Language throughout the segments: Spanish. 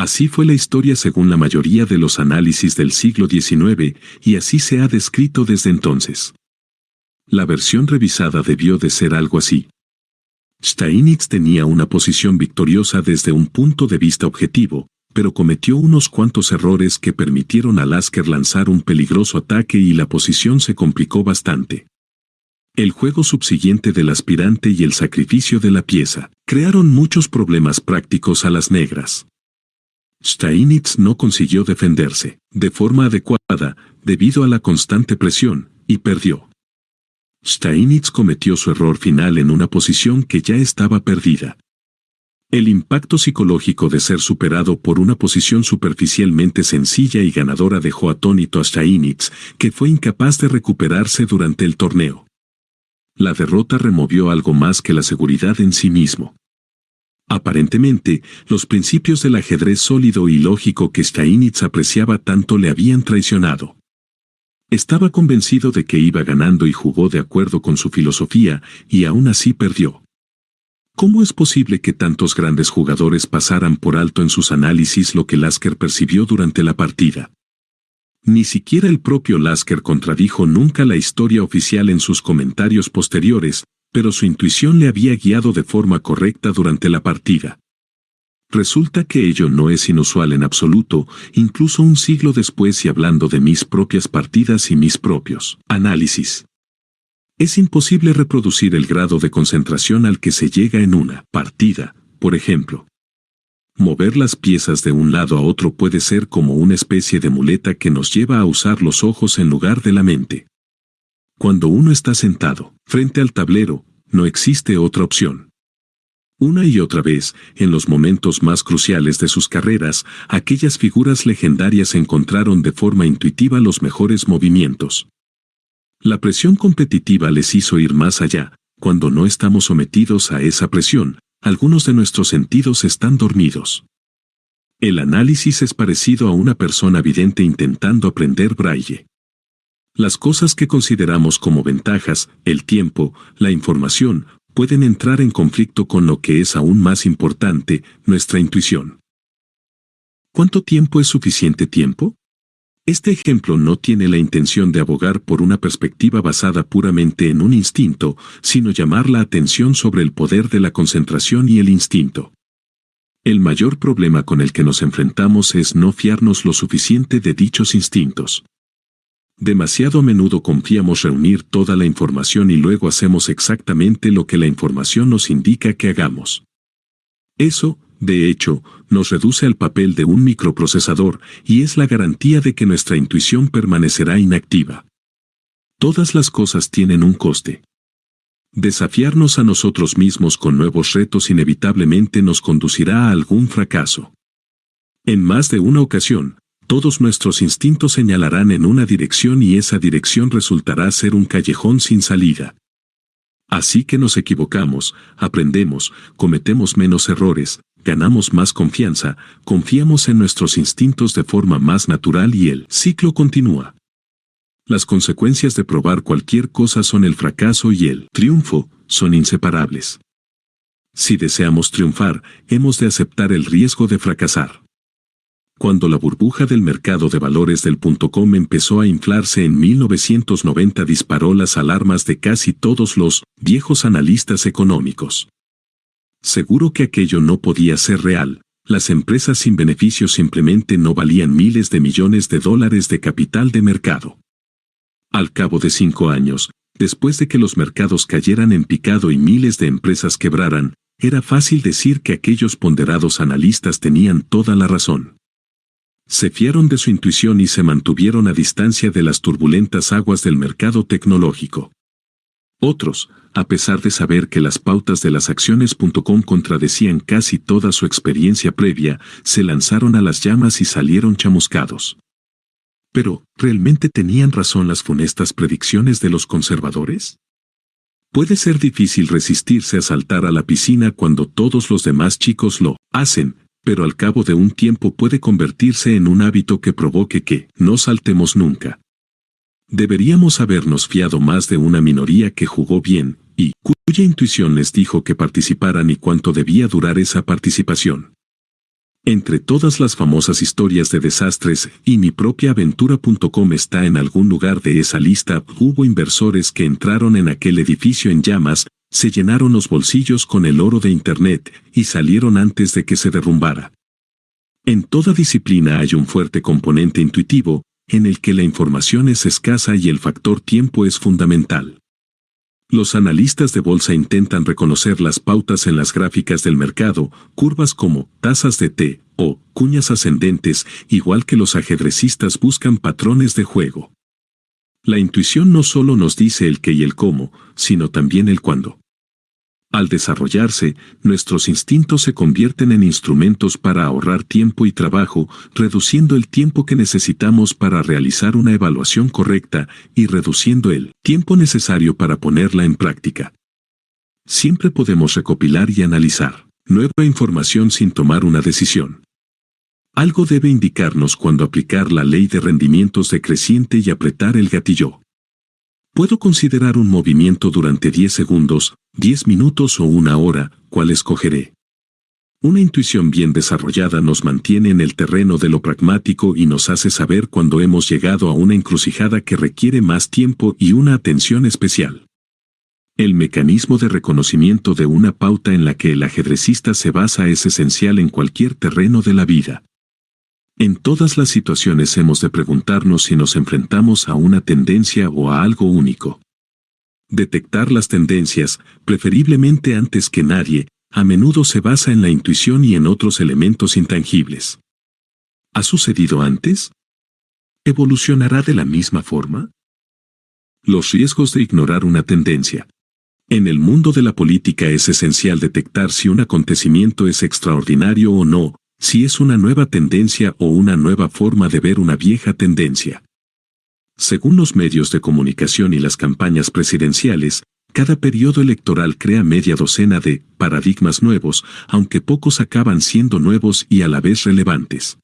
Así fue la historia según la mayoría de los análisis del siglo XIX, y así se ha descrito desde entonces. La versión revisada debió de ser algo así. Steinitz tenía una posición victoriosa desde un punto de vista objetivo, pero cometió unos cuantos errores que permitieron a Lasker lanzar un peligroso ataque y la posición se complicó bastante. El juego subsiguiente del aspirante y el sacrificio de la pieza crearon muchos problemas prácticos a las negras. Steinitz no consiguió defenderse de forma adecuada debido a la constante presión, y perdió. Steinitz cometió su error final en una posición que ya estaba perdida. El impacto psicológico de ser superado por una posición superficialmente sencilla y ganadora dejó atónito a Steinitz, que fue incapaz de recuperarse durante el torneo. La derrota removió algo más que la seguridad en sí mismo. Aparentemente, los principios del ajedrez sólido y lógico que Steinitz apreciaba tanto le habían traicionado. Estaba convencido de que iba ganando y jugó de acuerdo con su filosofía, y aún así perdió. ¿Cómo es posible que tantos grandes jugadores pasaran por alto en sus análisis lo que Lasker percibió durante la partida? Ni siquiera el propio Lasker contradijo nunca la historia oficial en sus comentarios posteriores, pero su intuición le había guiado de forma correcta durante la partida. Resulta que ello no es inusual en absoluto, incluso un siglo después y hablando de mis propias partidas y mis propios análisis. Es imposible reproducir el grado de concentración al que se llega en una partida, por ejemplo. Mover las piezas de un lado a otro puede ser como una especie de muleta que nos lleva a usar los ojos en lugar de la mente. Cuando uno está sentado frente al tablero, no existe otra opción. Una y otra vez, en los momentos más cruciales de sus carreras, aquellas figuras legendarias encontraron de forma intuitiva los mejores movimientos. La presión competitiva les hizo ir más allá. Cuando no estamos sometidos a esa presión, algunos de nuestros sentidos están dormidos. El análisis es parecido a una persona vidente intentando aprender braille. Las cosas que consideramos como ventajas, el tiempo, la información, pueden entrar en conflicto con lo que es aún más importante, nuestra intuición. ¿Cuánto tiempo es suficiente tiempo? Este ejemplo no tiene la intención de abogar por una perspectiva basada puramente en un instinto, sino llamar la atención sobre el poder de la concentración y el instinto. El mayor problema con el que nos enfrentamos es no fiarnos lo suficiente de dichos instintos. Demasiado a menudo confiamos reunir toda la información y luego hacemos exactamente lo que la información nos indica que hagamos. Eso, de hecho, nos reduce al papel de un microprocesador y es la garantía de que nuestra intuición permanecerá inactiva. Todas las cosas tienen un coste. Desafiarnos a nosotros mismos con nuevos retos inevitablemente nos conducirá a algún fracaso. En más de una ocasión, todos nuestros instintos señalarán en una dirección y esa dirección resultará ser un callejón sin salida. Así que nos equivocamos, aprendemos, cometemos menos errores, ganamos más confianza, confiamos en nuestros instintos de forma más natural y el ciclo continúa. Las consecuencias de probar cualquier cosa son el fracaso y el triunfo, son inseparables. Si deseamos triunfar, hemos de aceptar el riesgo de fracasar. Cuando la burbuja del mercado de valores del .com empezó a inflarse en 1990 disparó las alarmas de casi todos los viejos analistas económicos. Seguro que aquello no podía ser real, las empresas sin beneficios simplemente no valían miles de millones de dólares de capital de mercado. Al cabo de 5 años, después de que los mercados cayeran en picado y miles de empresas quebraran, era fácil decir que aquellos ponderados analistas tenían toda la razón. Se fiaron de su intuición y se mantuvieron a distancia de las turbulentas aguas del mercado tecnológico. Otros, a pesar de saber que las pautas de las acciones.com contradecían casi toda su experiencia previa, se lanzaron a las llamas y salieron chamuscados. Pero, ¿realmente tenían razón las funestas predicciones de los conservadores? Puede ser difícil resistirse a saltar a la piscina cuando todos los demás chicos lo hacen, pero al cabo de un tiempo puede convertirse en un hábito que provoque que no saltemos nunca. Deberíamos habernos fiado más de una minoría que jugó bien, y cuya intuición les dijo que participaran y cuánto debía durar esa participación. Entre todas las famosas historias de desastres, y mi propia aventura.com está en algún lugar de esa lista, hubo inversores que entraron en aquel edificio en llamas, se llenaron los bolsillos con el oro de Internet y salieron antes de que se derrumbara. En toda disciplina hay un fuerte componente intuitivo, en el que la información es escasa y el factor tiempo es fundamental. Los analistas de bolsa intentan reconocer las pautas en las gráficas del mercado, curvas como tazas de té o cuñas ascendentes, igual que los ajedrecistas buscan patrones de juego. La intuición no solo nos dice el qué y el cómo, sino también el cuándo. Al desarrollarse, nuestros instintos se convierten en instrumentos para ahorrar tiempo y trabajo, reduciendo el tiempo que necesitamos para realizar una evaluación correcta y reduciendo el tiempo necesario para ponerla en práctica. Siempre podemos recopilar y analizar nueva información sin tomar una decisión. Algo debe indicarnos cuándo aplicar la ley de rendimientos decreciente y apretar el gatillo. Puedo considerar un movimiento durante 10 segundos, 10 minutos o una hora, ¿cuál escogeré? Una intuición bien desarrollada nos mantiene en el terreno de lo pragmático y nos hace saber cuando hemos llegado a una encrucijada que requiere más tiempo y una atención especial. El mecanismo de reconocimiento de una pauta en la que el ajedrecista se basa es esencial en cualquier terreno de la vida. En todas las situaciones hemos de preguntarnos si nos enfrentamos a una tendencia o a algo único. Detectar las tendencias, preferiblemente antes que nadie, a menudo se basa en la intuición y en otros elementos intangibles. ¿Ha sucedido antes? ¿Evolucionará de la misma forma? Los riesgos de ignorar una tendencia. En el mundo de la política es esencial detectar si un acontecimiento es extraordinario o no, si es una nueva tendencia o una nueva forma de ver una vieja tendencia. Según los medios de comunicación y las campañas presidenciales, cada periodo electoral crea media docena de paradigmas nuevos, aunque pocos acaban siendo nuevos y a la vez relevantes.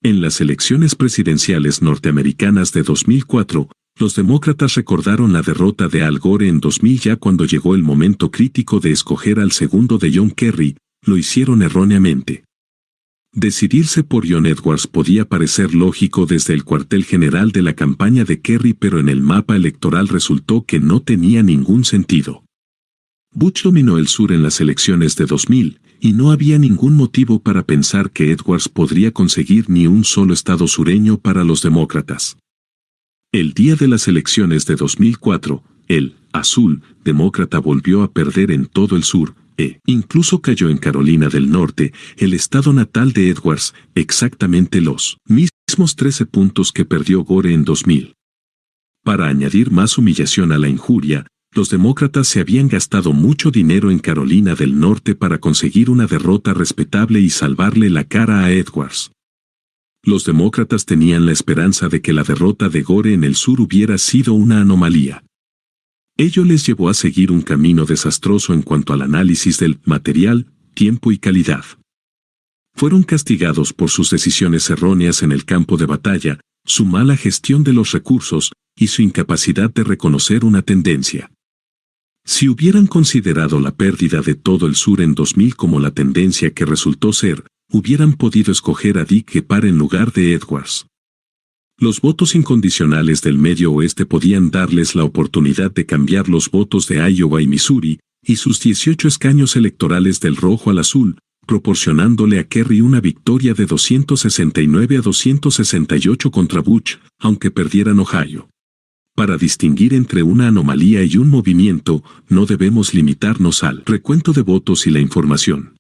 En las elecciones presidenciales norteamericanas de 2004, los demócratas recordaron la derrota de Al Gore en 2000 ya cuando llegó el momento crítico de escoger al segundo de John Kerry, lo hicieron erróneamente. Decidirse por John Edwards podía parecer lógico desde el cuartel general de la campaña de Kerry, pero en el mapa electoral resultó que no tenía ningún sentido. Bush dominó el sur en las elecciones de 2000, y no había ningún motivo para pensar que Edwards podría conseguir ni un solo estado sureño para los demócratas. El día de las elecciones de 2004, el azul demócrata volvió a perder en todo el sur, incluso cayó en Carolina del Norte, el estado natal de Edwards, exactamente los mismos 13 puntos que perdió Gore en 2000. Para añadir más humillación a la injuria, los demócratas se habían gastado mucho dinero en Carolina del Norte para conseguir una derrota respetable y salvarle la cara a Edwards. Los demócratas tenían la esperanza de que la derrota de Gore en el sur hubiera sido una anomalía. Ello les llevó a seguir un camino desastroso en cuanto al análisis del material, tiempo y calidad. Fueron castigados por sus decisiones erróneas en el campo de batalla, su mala gestión de los recursos y su incapacidad de reconocer una tendencia. Si hubieran considerado la pérdida de todo el sur en 2000 como la tendencia que resultó ser, hubieran podido escoger a Dick Gephardt en lugar de Edwards. Los votos incondicionales del Medio Oeste podían darles la oportunidad de cambiar los votos de Iowa y Missouri, y sus 18 escaños electorales del rojo al azul, proporcionándole a Kerry una victoria de 269 a 268 contra Bush, aunque perdieran Ohio. Para distinguir entre una anomalía y un movimiento, no debemos limitarnos al recuento de votos y la información.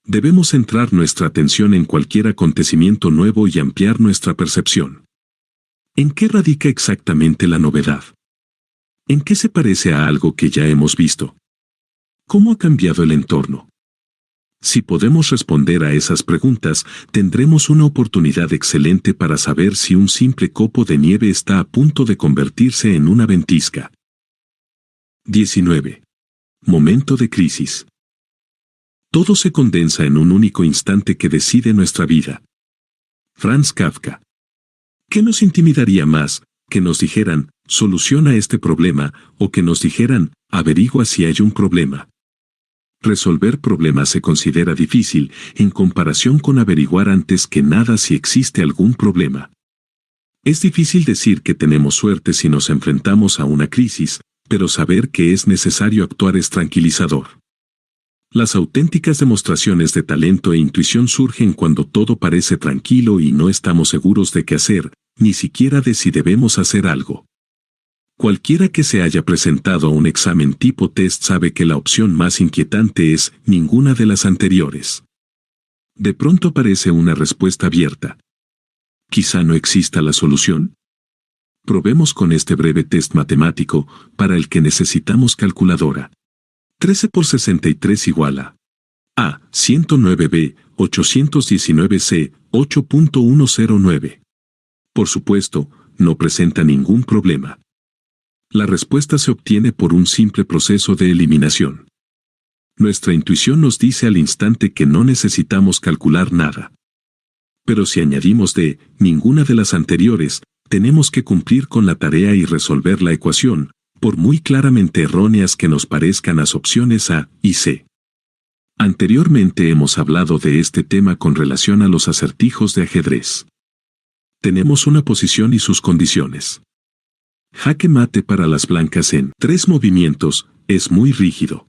Debemos centrar nuestra atención en cualquier acontecimiento nuevo y ampliar nuestra percepción. ¿En qué radica exactamente la novedad? ¿En qué se parece a algo que ya hemos visto? ¿Cómo ha cambiado el entorno? Si podemos responder a esas preguntas, tendremos una oportunidad excelente para saber si un simple copo de nieve está a punto de convertirse en una ventisca. 19. Momento de crisis. Todo se condensa en un único instante que decide nuestra vida. Franz Kafka. ¿Qué nos intimidaría más, que nos dijeran, soluciona este problema, o que nos dijeran, averigua si hay un problema? Resolver problemas se considera difícil en comparación con averiguar antes que nada si existe algún problema. Es difícil decir que tenemos suerte si nos enfrentamos a una crisis, pero saber que es necesario actuar es tranquilizador. Las auténticas demostraciones de talento e intuición surgen cuando todo parece tranquilo y no estamos seguros de qué hacer, ni siquiera de si debemos hacer algo. Cualquiera que se haya presentado a un examen tipo test sabe que la opción más inquietante es ninguna de las anteriores. De pronto aparece una respuesta abierta. ¿Quizá no exista la solución? Probemos con este breve test matemático, para el que necesitamos calculadora. 13 por 63 igual a 109b, 819c, 8.109. Por supuesto, no presenta ningún problema. La respuesta se obtiene por un simple proceso de eliminación. Nuestra intuición nos dice al instante que no necesitamos calcular nada. Pero si añadimos de ninguna de las anteriores, tenemos que cumplir con la tarea y resolver la ecuación, por muy claramente erróneas que nos parezcan las opciones A y C. Anteriormente hemos hablado de este tema con relación a los acertijos de ajedrez. Tenemos una posición y sus condiciones. Jaque mate para las blancas en 3 movimientos, es muy rígido.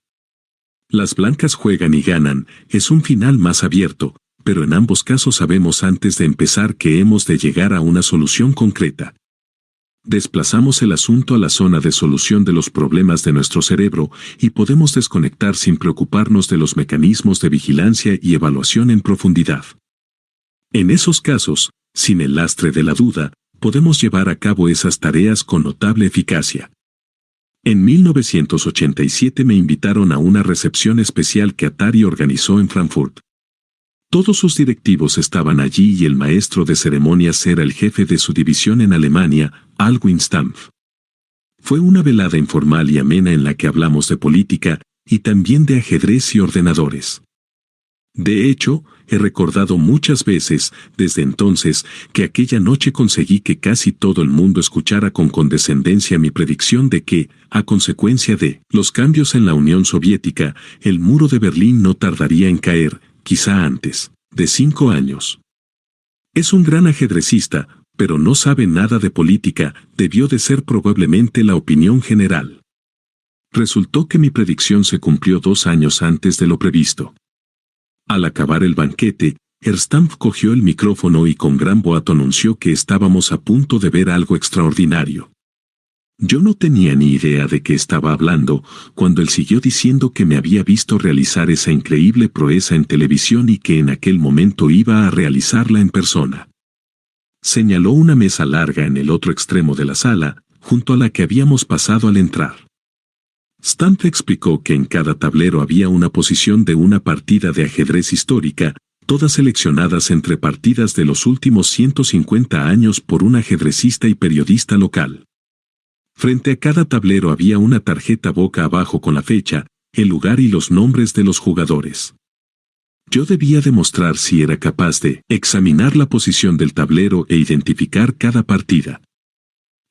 Las blancas juegan y ganan, es un final más abierto, pero en ambos casos sabemos antes de empezar que hemos de llegar a una solución concreta. Desplazamos el asunto a la zona de solución de los problemas de nuestro cerebro y podemos desconectar sin preocuparnos de los mecanismos de vigilancia y evaluación en profundidad. En esos casos, sin el lastre de la duda, podemos llevar a cabo esas tareas con notable eficacia. En 1987 me invitaron a una recepción especial que Atari organizó en Frankfurt. Todos sus directivos estaban allí y el maestro de ceremonias era el jefe de su división en Alemania, Alwin Stampf. Fue una velada informal y amena en la que hablamos de política y también de ajedrez y ordenadores. De hecho, he recordado muchas veces, desde entonces, que aquella noche conseguí que casi todo el mundo escuchara con condescendencia mi predicción de que, a consecuencia de los cambios en la Unión Soviética, el muro de Berlín no tardaría en caer, quizá antes de 5 años. Es un gran ajedrecista, pero no sabe nada de política, debió de ser probablemente la opinión general. Resultó que mi predicción se cumplió 2 años antes de lo previsto. Al acabar el banquete, Stampf cogió el micrófono y con gran boato anunció que estábamos a punto de ver algo extraordinario. Yo no tenía ni idea de qué estaba hablando, cuando él siguió diciendo que me había visto realizar esa increíble proeza en televisión y que en aquel momento iba a realizarla en persona. Señaló una mesa larga en el otro extremo de la sala, junto a la que habíamos pasado al entrar. Stampf explicó que en cada tablero había una posición de una partida de ajedrez histórica, todas seleccionadas entre partidas de los últimos 150 años por un ajedrecista y periodista local. Frente a cada tablero había una tarjeta boca abajo con la fecha, el lugar y los nombres de los jugadores. Yo debía demostrar si era capaz de examinar la posición del tablero e identificar cada partida.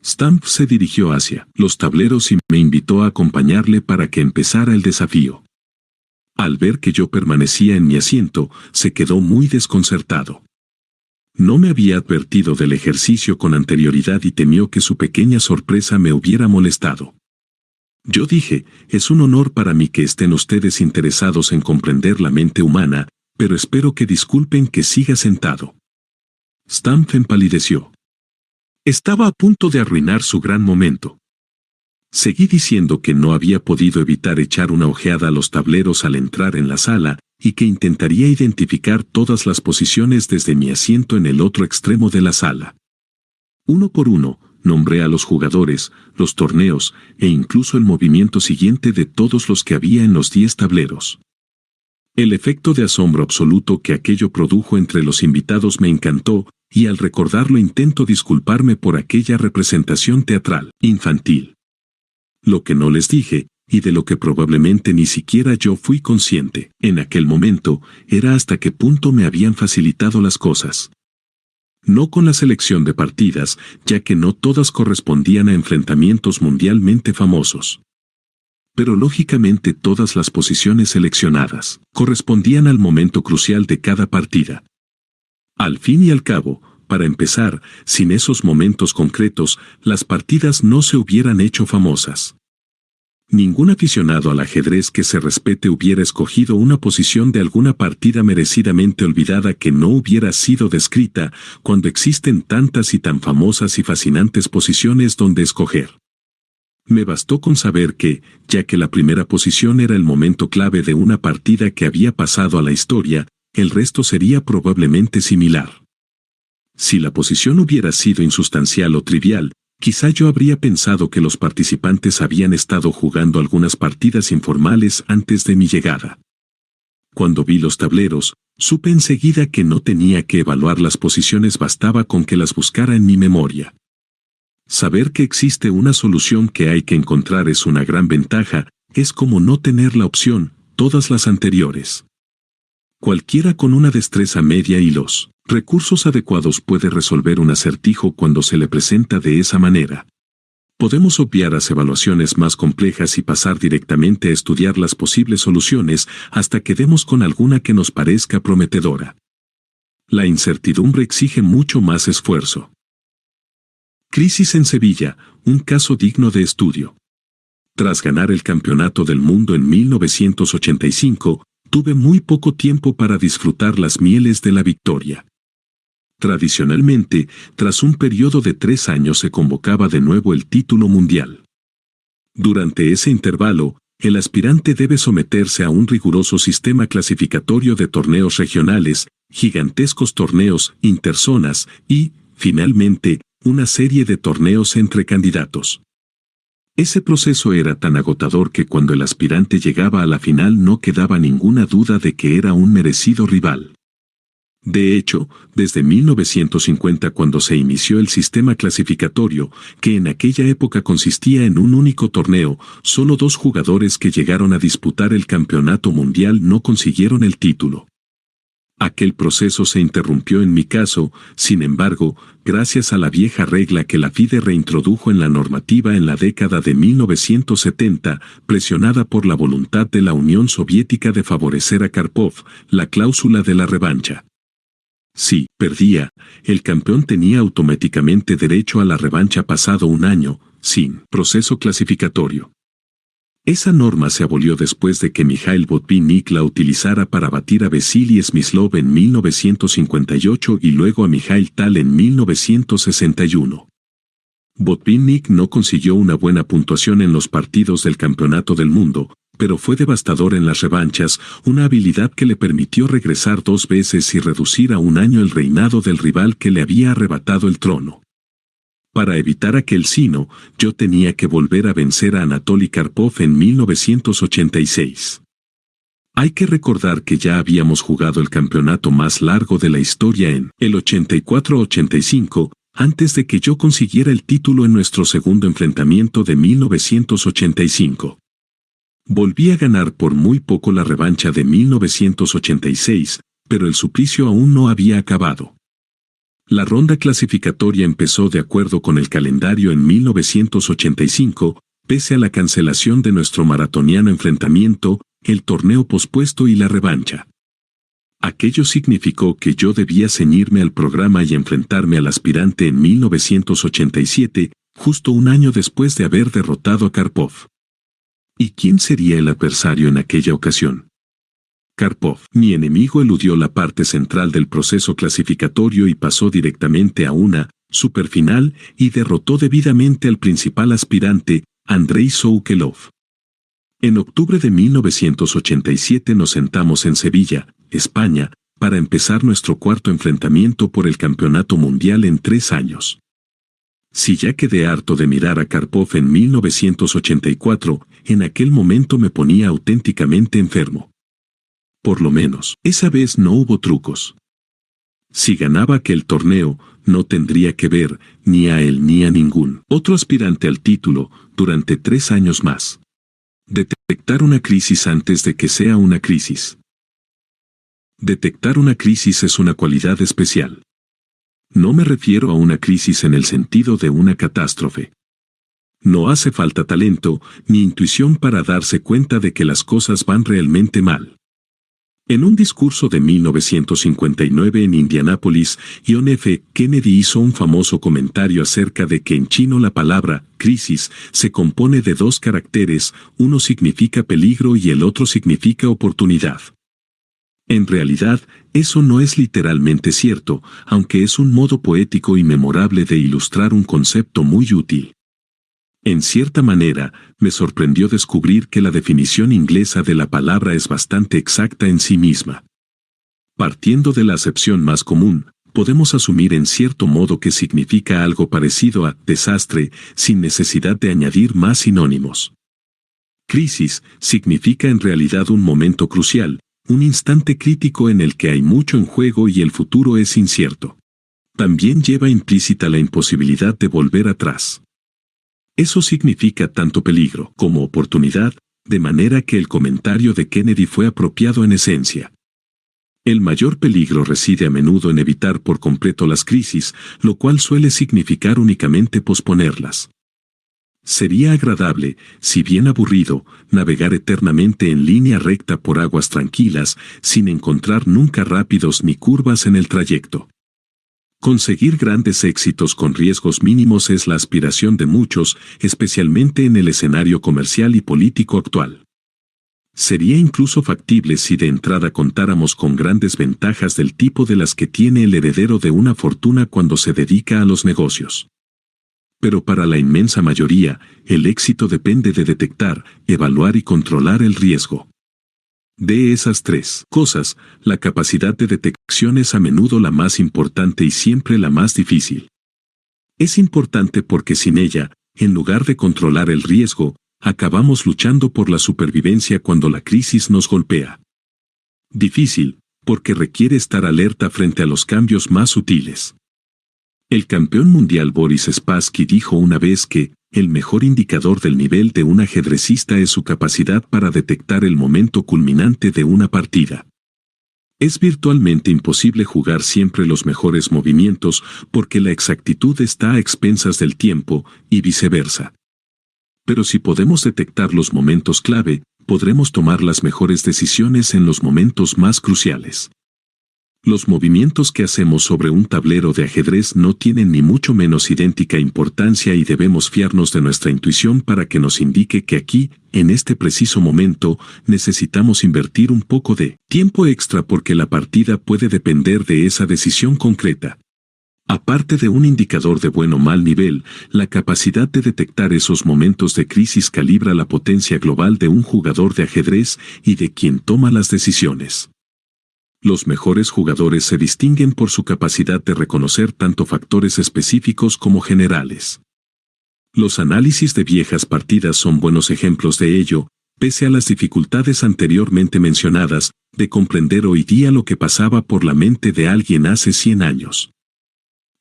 Stampf se dirigió hacia los tableros y me invitó a acompañarle para que empezara el desafío. Al ver que yo permanecía en mi asiento, se quedó muy desconcertado. No me había advertido del ejercicio con anterioridad y temió que su pequeña sorpresa me hubiera molestado. Yo dije, es un honor para mí que estén ustedes interesados en comprender la mente humana, pero espero que disculpen que siga sentado. Stampf empalideció. Estaba a punto de arruinar su gran momento. Seguí diciendo que no había podido evitar echar una ojeada a los tableros al entrar en la sala, y que intentaría identificar todas las posiciones desde mi asiento en el otro extremo de la sala. Uno por uno, nombré a los jugadores, los torneos, e incluso el movimiento siguiente de todos los que había en los 10 tableros. El efecto de asombro absoluto que aquello produjo entre los invitados me encantó, y al recordarlo intento disculparme por aquella representación teatral, infantil. Lo que no les dije, y de lo que probablemente ni siquiera yo fui consciente, en aquel momento, era hasta qué punto me habían facilitado las cosas. No con la selección de partidas, ya que no todas correspondían a enfrentamientos mundialmente famosos. pero lógicamente todas las posiciones seleccionadas correspondían al momento crucial de cada partida. Al fin y al cabo, para empezar, sin esos momentos concretos, las partidas no se hubieran hecho famosas. Ningún aficionado al ajedrez que se respete hubiera escogido una posición de alguna partida merecidamente olvidada que no hubiera sido descrita, cuando existen tantas y tan famosas y fascinantes posiciones donde escoger. Me bastó con saber que, ya que la primera posición era el momento clave de una partida que había pasado a la historia, el resto sería probablemente similar. Si la posición hubiera sido insustancial o trivial, quizá yo habría pensado que los participantes habían estado jugando algunas partidas informales antes de mi llegada. Cuando vi los tableros, supe enseguida que no tenía que evaluar las posiciones, bastaba con que las buscara en mi memoria. Saber que existe una solución que hay que encontrar es una gran ventaja, es como no tener la opción, todas las anteriores. Cualquiera con una destreza media y los recursos adecuados puede resolver un acertijo cuando se le presenta de esa manera. Podemos obviar las evaluaciones más complejas y pasar directamente a estudiar las posibles soluciones hasta que demos con alguna que nos parezca prometedora. La incertidumbre exige mucho más esfuerzo. Crisis en Sevilla, un caso digno de estudio. Tras ganar el Campeonato del Mundo en 1985, tuve muy poco tiempo para disfrutar las mieles de la victoria. Tradicionalmente, tras un periodo de 3 años se convocaba de nuevo el título mundial. Durante ese intervalo, el aspirante debe someterse a un riguroso sistema clasificatorio de torneos regionales, gigantescos torneos interzonas y, finalmente, una serie de torneos entre candidatos. Ese proceso era tan agotador que cuando el aspirante llegaba a la final no quedaba ninguna duda de que era un merecido rival. De hecho, desde 1950, cuando se inició el sistema clasificatorio, que en aquella época consistía en un único torneo, solo 2 jugadores que llegaron a disputar el campeonato mundial no consiguieron el título. Aquel proceso se interrumpió en mi caso, sin embargo, gracias a la vieja regla que la FIDE reintrodujo en la normativa en la década de 1970, presionada por la voluntad de la Unión Soviética de favorecer a Karpov, la cláusula de la revancha. Si perdía, el campeón tenía automáticamente derecho a la revancha pasado un año, sin proceso clasificatorio. Esa norma se abolió después de que Mikhail Botvinnik la utilizara para batir a Vasily Smyslov en 1958 y luego a Mikhail Tal en 1961. Botvinnik no consiguió una buena puntuación en los partidos del Campeonato del Mundo, pero fue devastador en las revanchas, una habilidad que le permitió regresar 2 veces y reducir a un año el reinado del rival que le había arrebatado el trono. Para evitar aquel sino, yo tenía que volver a vencer a Anatoly Karpov en 1986. Hay que recordar que ya habíamos jugado el campeonato más largo de la historia en el 84-85, antes de que yo consiguiera el título en nuestro segundo enfrentamiento de 1985. Volví a ganar por muy poco la revancha de 1986, pero el suplicio aún no había acabado. La ronda clasificatoria empezó de acuerdo con el calendario en 1985, pese a la cancelación de nuestro maratoniano enfrentamiento, el torneo pospuesto y la revancha. Aquello significó que yo debía ceñirme al programa y enfrentarme al aspirante en 1987, justo un año después de haber derrotado a Karpov. ¿Y quién sería el adversario en aquella ocasión? Karpov, mi enemigo, eludió la parte central del proceso clasificatorio y pasó directamente a una superfinal y derrotó debidamente al principal aspirante, Andrei Soukelov. En octubre de 1987 nos sentamos en Sevilla, España, para empezar nuestro cuarto enfrentamiento por el campeonato mundial en 3 años. Si ya quedé harto de mirar a Karpov en 1984, en aquel momento me ponía auténticamente enfermo. Por lo menos, esa vez no hubo trucos. Si ganaba aquel torneo, no tendría que ver, ni a él ni a ningún otro aspirante al título, durante 3 años más. Detectar una crisis antes de que sea una crisis. Detectar una crisis es una cualidad especial. No me refiero a una crisis en el sentido de una catástrofe. No hace falta talento ni intuición para darse cuenta de que las cosas van realmente mal. En un discurso de 1959 en Indianápolis, John F. Kennedy hizo un famoso comentario acerca de que en chino la palabra crisis se compone de dos caracteres, uno significa peligro y el otro significa oportunidad. En realidad, eso no es literalmente cierto, aunque es un modo poético y memorable de ilustrar un concepto muy útil. En cierta manera, me sorprendió descubrir que la definición inglesa de la palabra es bastante exacta en sí misma. Partiendo de la acepción más común, podemos asumir en cierto modo que significa algo parecido a desastre, sin necesidad de añadir más sinónimos. Crisis significa en realidad un momento crucial, un instante crítico en el que hay mucho en juego y el futuro es incierto. También lleva implícita la imposibilidad de volver atrás. Eso significa tanto peligro como oportunidad, de manera que el comentario de Kennedy fue apropiado en esencia. El mayor peligro reside a menudo en evitar por completo las crisis, lo cual suele significar únicamente posponerlas. Sería agradable, si bien aburrido, navegar eternamente en línea recta por aguas tranquilas, sin encontrar nunca rápidos ni curvas en el trayecto. Conseguir grandes éxitos con riesgos mínimos es la aspiración de muchos, especialmente en el escenario comercial y político actual. Sería incluso factible si de entrada contáramos con grandes ventajas del tipo de las que tiene el heredero de una fortuna cuando se dedica a los negocios. Pero para la inmensa mayoría, el éxito depende de detectar, evaluar y controlar el riesgo. De esas tres cosas, la capacidad de detección es a menudo la más importante y siempre la más difícil. Es importante porque sin ella, en lugar de controlar el riesgo, acabamos luchando por la supervivencia cuando la crisis nos golpea. Difícil, porque requiere estar alerta frente a los cambios más sutiles. El campeón mundial Boris Spassky dijo una vez que, el mejor indicador del nivel de un ajedrecista es su capacidad para detectar el momento culminante de una partida. Es virtualmente imposible jugar siempre los mejores movimientos porque la exactitud está a expensas del tiempo, y viceversa. Pero si podemos detectar los momentos clave, podremos tomar las mejores decisiones en los momentos más cruciales. Los movimientos que hacemos sobre un tablero de ajedrez no tienen ni mucho menos idéntica importancia y debemos fiarnos de nuestra intuición para que nos indique que aquí, en este preciso momento, necesitamos invertir un poco de tiempo extra porque la partida puede depender de esa decisión concreta. Aparte de un indicador de buen o mal nivel, la capacidad de detectar esos momentos de crisis calibra la potencia global de un jugador de ajedrez y de quien toma las decisiones. Los mejores jugadores se distinguen por su capacidad de reconocer tanto factores específicos como generales. Los análisis de viejas partidas son buenos ejemplos de ello, pese a las dificultades anteriormente mencionadas, de comprender hoy día lo que pasaba por la mente de alguien hace 100 años.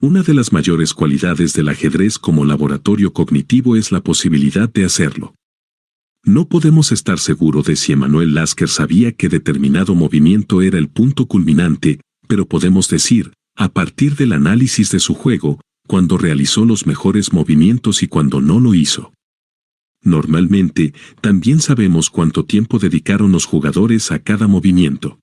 Una de las mayores cualidades del ajedrez como laboratorio cognitivo es la posibilidad de hacerlo. No podemos estar seguros de si Emanuel Lasker sabía que determinado movimiento era el punto culminante, pero podemos decir, a partir del análisis de su juego, cuando realizó los mejores movimientos y cuando no lo hizo. Normalmente, también sabemos cuánto tiempo dedicaron los jugadores a cada movimiento.